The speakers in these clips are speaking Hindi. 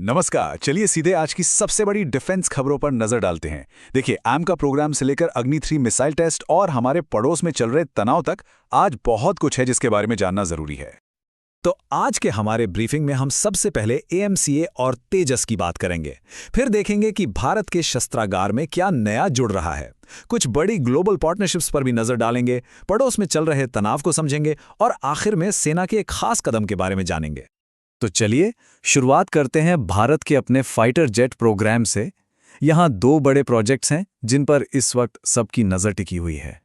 नमस्कार। चलिए सीधे आज की सबसे बड़ी डिफेंस खबरों पर नजर डालते हैं। देखिए, आम का प्रोग्राम से लेकर अग्नि 3 मिसाइल टेस्ट और हमारे पड़ोस में चल रहे तनाव तक आज बहुत कुछ है जिसके बारे में जानना जरूरी है। तो आज के हमारे ब्रीफिंग में हम सबसे पहले एएमसीए और तेजस की बात करेंगे। फिर देखेंगे कि भारत के शस्त्रागार में क्या नया जुड़ रहा है। कुछ बड़ी ग्लोबल पार्टनरशिप्स पर भी नजर डालेंगे, पड़ोस में चल रहे तनाव को समझेंगे और आखिर में सेना के एक खास कदम के बारे में जानेंगे। तो चलिए शुरुआत करते हैं भारत के अपने फाइटर जेट प्रोग्राम से। यहाँ दो बड़े प्रोजेक्ट्स हैं जिन पर इस वक्त सबकी नजर टिकी हुई है।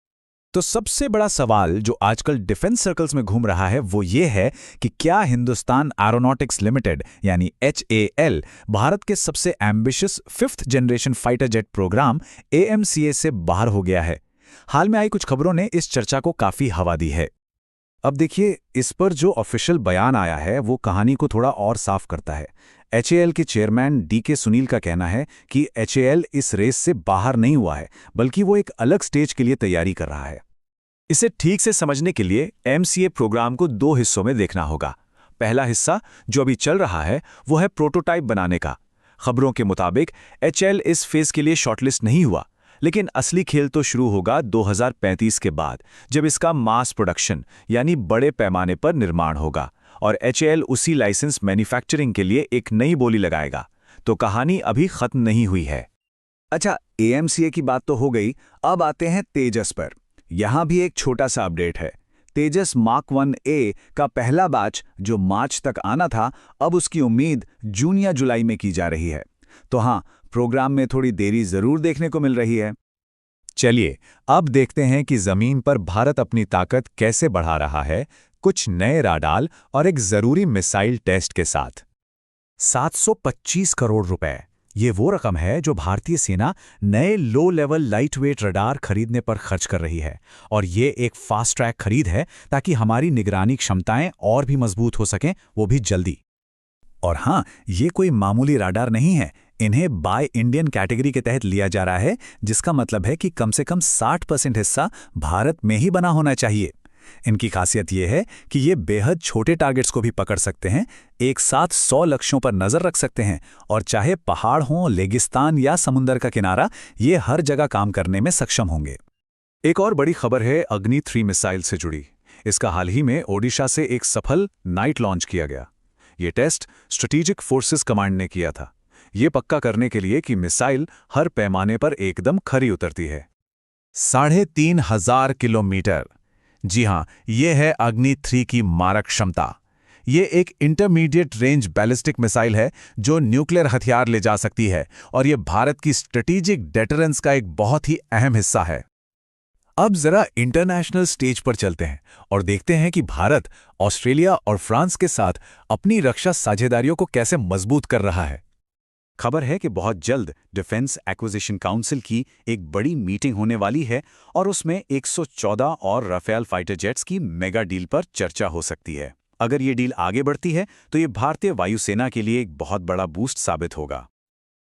तो सबसे बड़ा सवाल जो आजकल डिफेंस सर्कल्स में घूम रहा है वो ये है कि क्या हिंदुस्तान एरोनॉटिक्स लिमिटेड यानी HAL भारत के सबसे ambitious 5th generation fighter jet programme AMCA से बाहर हो गया है। हाल में आई कुछ खबरों ने इस चर्चा को काफी हवा दी है। अब देखिए, इस पर जो ऑफिशियल बयान आया है वो कहानी को थोड़ा और साफ करता है। HAL के चेयरमैन DK सुनील का कहना है कि HAL इस रेस से बाहर नहीं हुआ है, बल्कि वो एक अलग स्टेज के लिए तैयारी कर रहा है। इसे ठीक से समझने के लिए MCA प्रोग्राम को दो हिस्सों में देखना होगा। पहला हिस्सा जो अभी चल रहा है वो है प्रोटोटाइप बनाने का। खबरों के मुताबिक HAL इस फेज के लिए शॉर्टलिस्ट नहीं हुआ, लेकिन असली खेल तो शुरू होगा 2035 के बाद, जब इसका मास प्रोडक्शन यानी बड़े पैमाने पर निर्माण होगा और HAL उसी लाइसेंस मैन्युफैक्चरिंग के लिए एक नई बोली लगाएगा। तो कहानी अभी खत्म नहीं हुई है। अच्छा, AMCA की बात तो हो गई, अब आते हैं तेजस पर। यहाँ भी एक छोटा सा अपडेट है। तेजस मार्क 1A का पहला बैच जो मार्च तक आना था, अब उसकी उम्मीद जून या जुलाई में की जा रही है। तो हाँ, प्रोग्राम में थोड़ी देरी जरूर देखने को मिल रही है। चलिए अब देखते हैं कि जमीन पर भारत अपनी ताकत कैसे बढ़ा रहा है, कुछ नए राडार और एक जरूरी मिसाइल टेस्ट के साथ। 725 करोड़ रुपए, ये वो रकम है जो भारतीय सेना नए low level light weight radar खरीदने पर खर्च कर रही है। और ये एक फास्ट ट्रैक खरीद है ताकि हमारी निगरानी क्षमताएं और भी मजबूत हो सकें, वो भी जल्दी। और हाँ, ये कोई मामूली राडार नहीं है। इन्हें बाय इंडियन कैटेगरी के तहत लिया जा रहा है, जिसका मतलब है कि कम से कम 60% हिस्सा भारत में ही बना होना चाहिए। इनकी खासियत यह है कि ये बेहद छोटे टारगेट्स को भी पकड़ सकते हैं, एक साथ 100 लक्ष्यों पर नजर रख सकते हैं, और चाहे पहाड़ हों, रेगिस्तान या समुंदर का किनारा, ये हर जगह काम करने में सक्षम होंगे। एक और बड़ी खबर है अग्नि 3 मिसाइल से जुड़ी। इसका हाल ही में ओडिशा से एक सफल नाइट लॉन्च किया गया। ये टेस्ट स्ट्रेटेजिक फोर्सेस कमांड ने किया था, ये पक्का करने के लिए कि मिसाइल हर पैमाने पर एकदम खरी उतरती है। 3,500 किलोमीटर, जी हां, यह है अग्नि 3 की मारक क्षमता। ये एक इंटरमीडिएट रेंज बैलिस्टिक मिसाइल है जो न्यूक्लियर हथियार ले जा सकती है, और यह भारत की स्ट्रेटेजिक डेटरेंस का एक बहुत ही अहम हिस्सा है। अब जरा इंटरनेशनल स्टेज पर चलते हैं और देखते हैं कि भारत ऑस्ट्रेलिया और फ्रांस के साथ अपनी रक्षा साझेदारियों को कैसे मजबूत कर रहा है। खबर है कि बहुत जल्द डिफेंस एक्विजिशन काउंसिल की एक बड़ी मीटिंग होने वाली है और उसमें 114 और राफेल फाइटर जेट्स की मेगा डील पर चर्चा हो सकती है। अगर ये डील आगे बढ़ती है तो ये भारतीय वायुसेना के लिए एक बहुत बड़ा बूस्ट साबित होगा।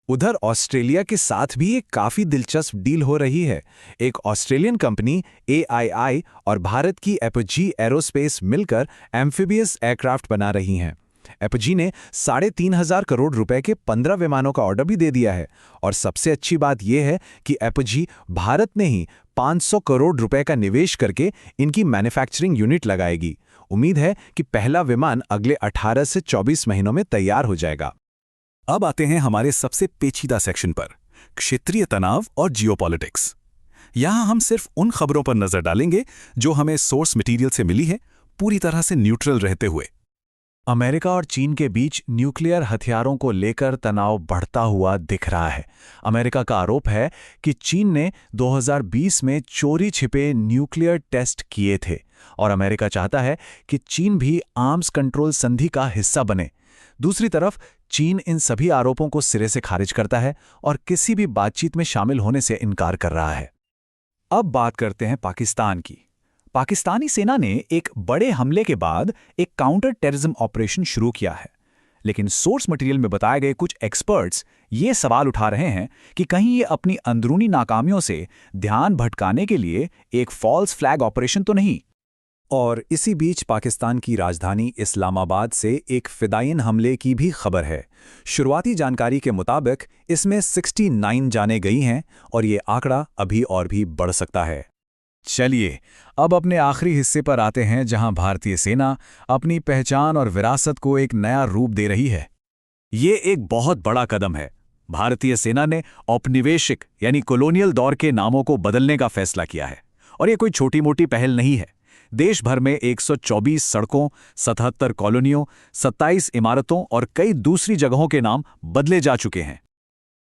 उधर ऑस्ट्रेलिया के साथ भी एक काफी दिलचस्प डील हो रही है। एक ऑस्ट्रेलियन कंपनी AII और भारत की एपोजी एरोस्पेस मिलकर एम्फीबियस एयरक्राफ्ट बना रही हैं। एपोजी ने 3,500 करोड़ रुपए के 15 विमानों का ऑर्डर भी दे दिया है, और सबसे अच्छी बात यह है कि एपोजी भारत ने ही 500 करोड़ रुपए का निवेश करके इनकी मैन्युफैक्चरिंग यूनिट लगाएगी। उम्मीद है कि पहला विमान अगले 18 से 24 महीनों में तैयार हो जाएगा। अब आते हैं हमारे सबसे पेचीदा सेक्शन पर, क्षेत्रीय तनाव और जियोपॉलिटिक्स। यहां हम सिर्फ उन खबरों पर नजर डालेंगे जो हमें सोर्स मटेरियल से मिली है, पूरी तरह से न्यूट्रल रहते हुए। अमेरिका और चीन के बीच न्यूक्लियर हथियारों को लेकर तनाव बढ़ता हुआ दिख रहा है। अमेरिका का आरोप है कि चीन ने 2020 में चोरी छिपे न्यूक्लियर टेस्ट किए थे, और अमेरिका चाहता है कि चीन भी आर्म्स कंट्रोल संधि का हिस्सा बने। दूसरी तरफ चीन इन सभी आरोपों को सिरे से खारिज करता है और किसी भी बातचीत में शामिल होने से इनकार कर रहा है। अब बात करते हैं पाकिस्तान की। पाकिस्तानी सेना ने एक बड़े हमले के बाद एक काउंटर टेररिज्म ऑपरेशन शुरू किया है, लेकिन सोर्स मटेरियल में बताए गए कुछ एक्सपर्ट्स ये सवाल उठा रहे हैं कि कहीं ये अपनी अंदरूनी नाकामियों से ध्यान भटकाने के लिए एक फॉल्स फ्लैग ऑपरेशन तो नहीं। और इसी बीच पाकिस्तान की राजधानी इस्लामाबाद से एक फिदायिन हमले की भी खबर है। शुरुआती जानकारी के मुताबिक इसमें 69 जानें गई हैं और ये आंकड़ा अभी और भी बढ़ सकता है। चलिए, अब अपने आखिरी हिस्से पर आते हैं जहां भारतीय सेना अपनी पहचान और विरासत को एक नया रूप दे रही है। ये एक बहुत बड़ा कदम है। भारतीय सेना ने औपनिवेशिक यानी कॉलोनियल दौर के नामों को बदलने का फैसला किया है। और ये कोई छोटी मोटी पहल नहीं है। देश भर में 124 सड़कों, 77 कॉलोनियों, 27 इमारतों और कई दूसरी जगहों के नाम बदले जा चुके हैं।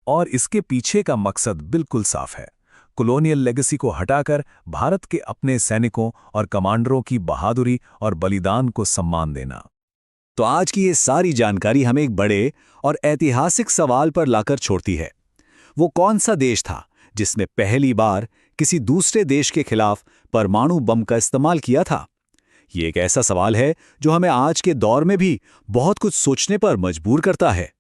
और इसके पीछे का मकसद बिल्कुल साफ है, कॉलोनियल लेगेसी को हटाकर भारत के अपने सैनिकों और कमांडरों की बहादुरी और बलिदान को सम्मान देना। तो आज की ये सारी जानकारी हमें एक बड़े और ऐतिहासिक सवाल पर लाकर छोड़ती है। वो कौन सा देश था जिसने पहली बार किसी दूसरे देश के खिलाफ परमाणु बम का इस्तेमाल किया था? ये एक ऐसा सवाल है जो हमें आज के दौर में भी बहुत कुछ सोचने पर मजबूर करता है।